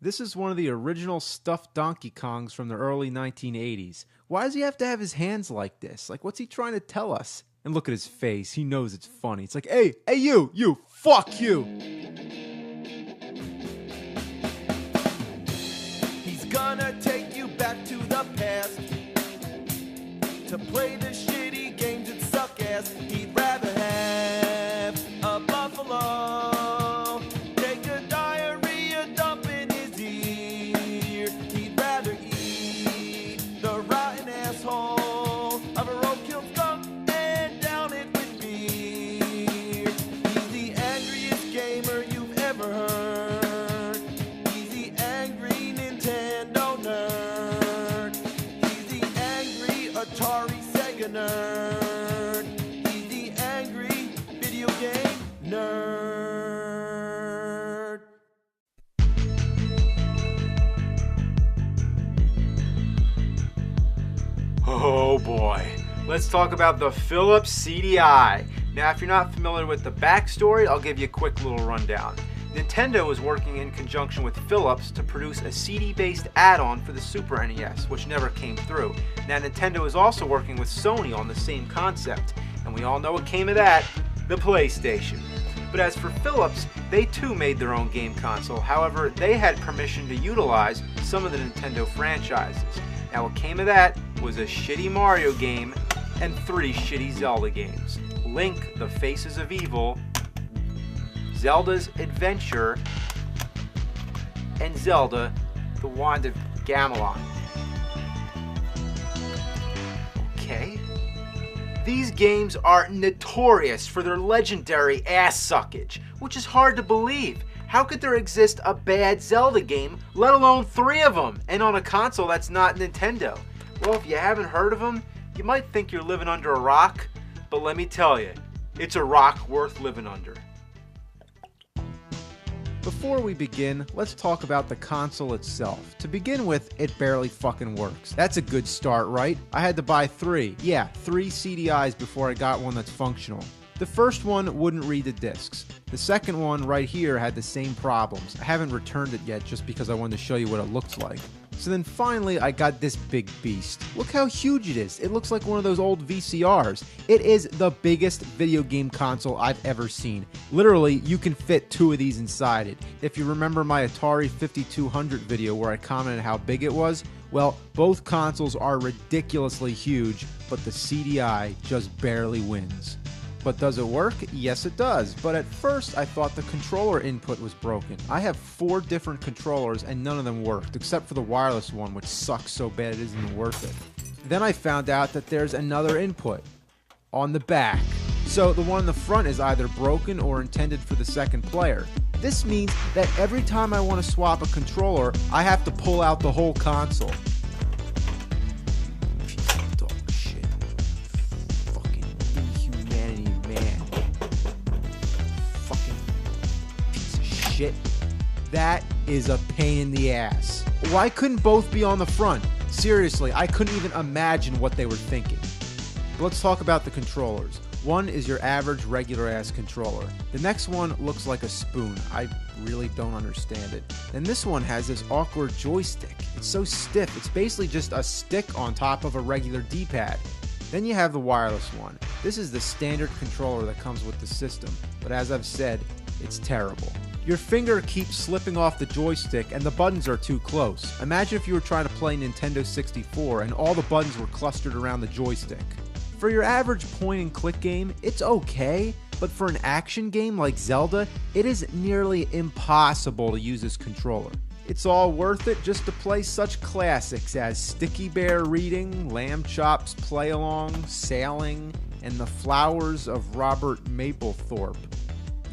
This is one of the original stuffed Donkey Kongs from the early 1980s. Why does he have to have his hands like this? Like, what's he trying to tell us? And look at his face. He knows it's funny. It's like, hey, you, fuck you. He's gonna take you back to the past to play the shitty games that suck ass. He'd rather have a buffalo take a diarrhea dump in his ear. He'd rather eat the rotten asshole of a roadkill skunk and down it with beer. He's the angriest gamer you've ever heard. He's the angry Nintendo nerd. He's the angry Atari Sega nerd. He's the angry video game nerd. Oh boy. Let's talk about the Philips CDI. Now, if you're not familiar with the backstory, I'll give you a quick little rundown. Nintendo was working in conjunction with Philips to produce a CD-based add-on for the Super NES, which never came through. Now, Nintendo is also working with Sony on the same concept, and we all know what came of that, the PlayStation. But as for Philips, they too made their own game console. However, they had permission to utilize some of the Nintendo franchises. Now, what came of that was a shitty Mario game and 3 shitty Zelda games. Link, The Faces of Evil, Zelda's Adventure, and Zelda, The Wand of Gamelon. Okay. These games are notorious for their legendary ass suckage, which is hard to believe. How could there exist a bad Zelda game, let alone 3 of them, and on a console that's not Nintendo? Well, if you haven't heard of them, you might think you're living under a rock, but let me tell you, it's a rock worth living under. Before we begin, let's talk about the console itself. To begin with, it barely fucking works. That's a good start, right? I had to buy 3 CDIs before I got one that's functional. The first one wouldn't read the discs. The second one right here had the same problems. I haven't returned it yet just because I wanted to show you what it looks like. So then finally I got this big beast. Look how huge it is. It looks like one of those old VCRs. It is the biggest video game console I've ever seen. Literally, you can fit 2 of these inside it. If you remember my Atari 5200 video where I commented how big it was, well, both consoles are ridiculously huge, but the CDI just barely wins. But does it work? Yes, it does. But at first, I thought the controller input was broken. I have 4 different controllers and none of them worked, except for the wireless one, which sucks so bad it isn't even worth it. Then I found out that there's another input on the back. So the one in the front is either broken or intended for the second player. This means that every time I want to swap a controller, I have to pull out the whole console. That is a pain in the ass. Why couldn't both be on the front? Seriously, I couldn't even imagine what they were thinking. But let's talk about the controllers. One is your average regular ass controller. The next one looks like a spoon. I really don't understand it. And this one has this awkward joystick. It's so stiff. It's basically just a stick on top of a regular D-pad. Then you have the wireless one. This is the standard controller that comes with the system. But as I've said, it's terrible. Your finger keeps slipping off the joystick and the buttons are too close. Imagine if you were trying to play Nintendo 64 and all the buttons were clustered around the joystick. For your average point and click game, it's okay, but for an action game like Zelda, it is nearly impossible to use this controller. It's all worth it just to play such classics as Sticky Bear Reading, Lamb Chop's Play Along, Sailing, and The Flowers of Robert Mapplethorpe.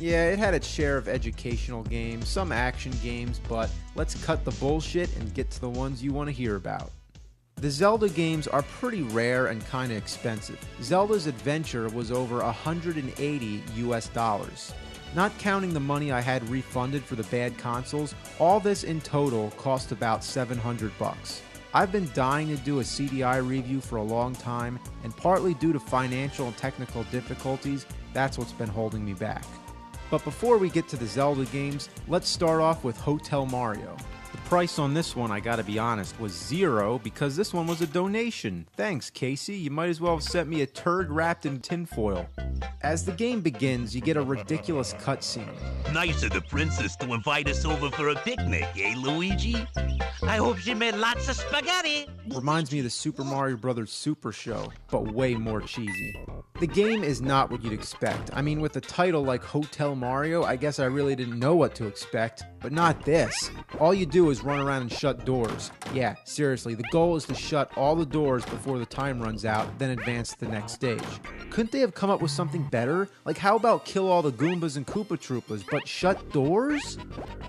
Yeah, it had its share of educational games, some action games, but let's cut the bullshit and get to the ones you want to hear about. The Zelda games are pretty rare and kinda expensive. Zelda's Adventure was over $180 US. Not counting the money I had refunded for the bad consoles, all this in total cost about $700. I've been dying to do a CDI review for a long time, and partly due to financial and technical difficulties, that's what's been holding me back. But before we get to the Zelda games, let's start off with Hotel Mario. The price on this one, I gotta be honest, was $0 because this one was a donation. Thanks, Casey. You might as well have sent me a turd wrapped in tinfoil. As the game begins, you get a ridiculous cutscene. Nice of the princess to invite us over for a picnic, eh, Luigi? I hope she made lots of spaghetti. Reminds me of the Super Mario Bros. Super Show, but way more cheesy. The game is not what you'd expect. I mean, with a title like Hotel Mario, I guess I really didn't know what to expect, but not this. All you do is run around and shut doors. Yeah, seriously, the goal is to shut all the doors before the time runs out, then advance to the next stage. Couldn't they have come up with something better? Like, how about kill all the Goombas and Koopa Troopas, but shut doors?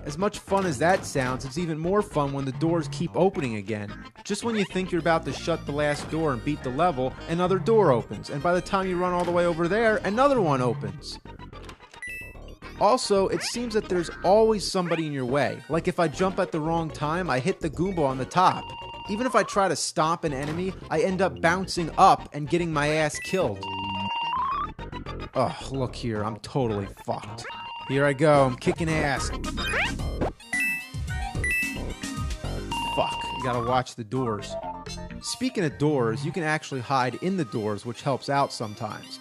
As much fun as that sounds, it's even more fun when the doors keep opening again. Just when you think you're about to shut the last door and beat the level, another door opens, and by the time you run all the way over there, another one opens. Also, it seems that there's always somebody in your way. Like if I jump at the wrong time, I hit the Goomba on the top. Even if I try to stomp an enemy, I end up bouncing up and getting my ass killed. Ugh, look here, I'm totally fucked. Here I go, I'm kicking ass. Fuck, you gotta watch the doors. Speaking of doors, you can actually hide in the doors, which helps out sometimes.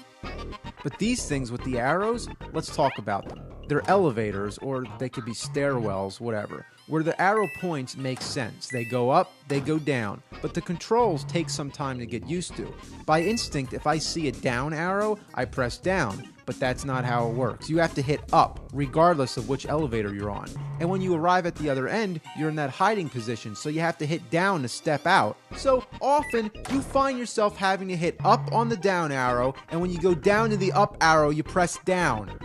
But these things with the arrows, let's talk about them. They're elevators, or they could be stairwells, whatever. Where the arrow points make sense. They go up, they go down. But the controls take some time to get used to. By instinct, if I see a down arrow, I press down. But that's not how it works. You have to hit up, regardless of which elevator you're on. And when you arrive at the other end, you're in that hiding position, so you have to hit down to step out. So often, you find yourself having to hit up on the down arrow, and when you go down to the up arrow, you press down.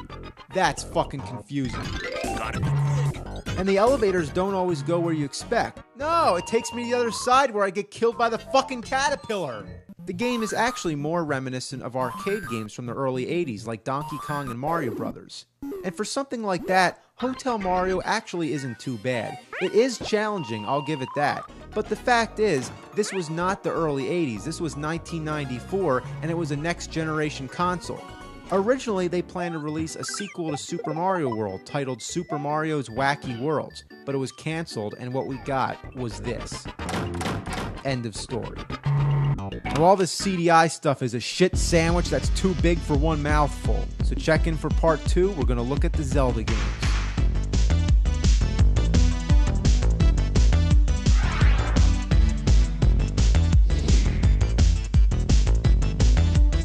That's fucking confusing. Gotta be quick. And the elevators don't always go where you expect. No, it takes me to the other side where I get killed by the fucking caterpillar. The game is actually more reminiscent of arcade games from the early 80s like Donkey Kong and Mario Brothers. And for something like that, Hotel Mario actually isn't too bad. It is challenging, I'll give it that. But the fact is, this was not the early 80s, this was 1994, and it was a next generation console. Originally, they planned to release a sequel to Super Mario World titled Super Mario's Wacky Worlds, but it was canceled, and what we got was this. End of story. Now, all this CDI stuff is a shit sandwich that's too big for one mouthful. So check in for part 2. We're going to look at the Zelda games.